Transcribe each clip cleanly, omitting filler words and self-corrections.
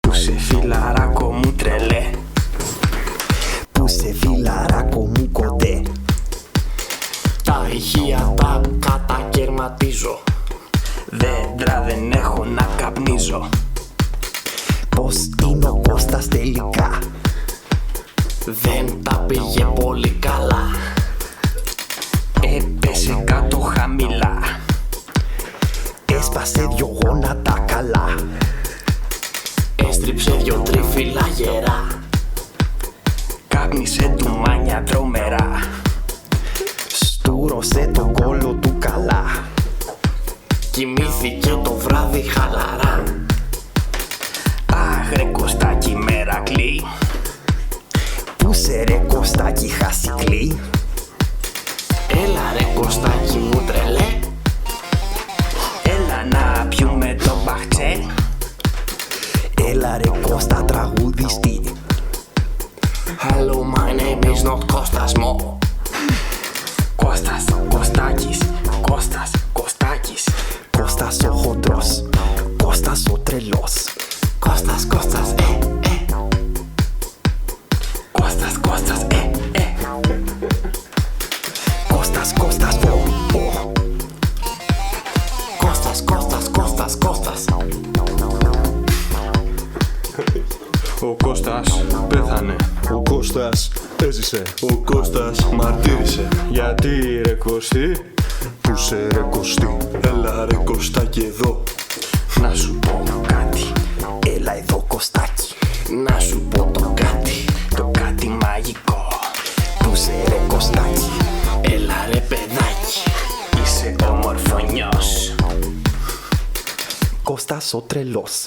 Πούσε φιλαράκο μου τρελέ, Πούσε φιλαράκο μου κοντέ. τα ηχεία τα κατακαιρματίζω, δέντρα δεν έχω να καπνίζω. Πώς είναι ο Κώστας τελικά? Δεν τα πήγε πολύ καλά, έπεσε κάτω χαμηλά, Έσπασε δυο γόνατα καλά. έστριψε δυο τρίφυλλα γερά, κάπνισε ντουμάνια τρομερά, Στούρωσε το κόλο του καλά. κοιμήθηκε το βράδυ χαλαρά. Αχ ρε Κωστάκι Μερακλή, Πούσε ρε Κωστάκι χασικλή. έλα ρε Κωστάκι μου τρελέ, έλα να πιούμε το μπαχτσέ. Έλα ρε Κώστα τραγουδιστή. Hello, my name is not Kostas Mo. Κώστας, Κωστάκης, Κώστας, Κωστάκης. Κώστας ο χοντρός, Κώστας ο τρελός. Κώστας, Κώστας, Κώστας, Κώστας, Κώστας, Κώστας, Κώστας, Κώστας, Κώστας, Κώστας. Ο Κώστας πέθανε. Ο Κώστας έζησε. Ο Κώστας μαρτύρησε. Γιατί ρε Κωστή? Πούσε ρε Κωστή. Έλα ρε Κωστάκι εδώ. Να σου πω κάτι, Έλα εδώ Κωστάκι. να σου πω το κάτι μαγικό. Πούσε ρε Κωστάκι. Έλα ρε παιδάκι, είσαι ομορφωνιός. Κώστας ο τρελός.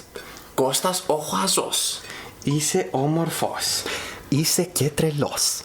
Κώστας ο χαζός, είσαι όμορφος. Είσαι και τρελός.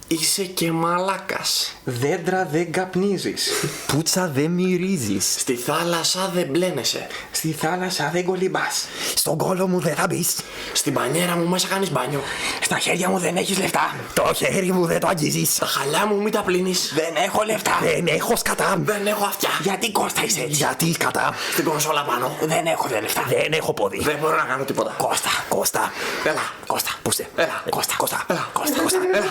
Είσαι και μαλάκας. Δέντρα δεν καπνίζεις. Πουτσα δεν μυρίζεις. Στη θάλασσα δεν μπλένεσαι. Στη θάλασσα δεν κολυμπάς. Στον κόλο μου δεν θα μπεις. Στην πανιέρα μου μέσα κάνεις μπάνιο. Στα χέρια μου δεν έχεις λεφτά. Το χέρι μου δεν το αγγίζεις. Τα χαλιά μου μην τα πλύνεις. Δεν έχω λεφτά. Δεν έχω σκατά. Δεν έχω αυτιά. Γιατί Κώστα είσαι έτσι? Γιατί σκατά. Στην κονσόλα πάνω. Δεν έχω δε λεφτά. Δεν έχω πόδι. Δεν μπορώ να κάνω τίποτα. Κώστα. Κώστα. Έλα. Κώστα. Πούσε. Έλα. Κώστα. Κώστα. Έλα. Κώστα. Κώστα. Έλα.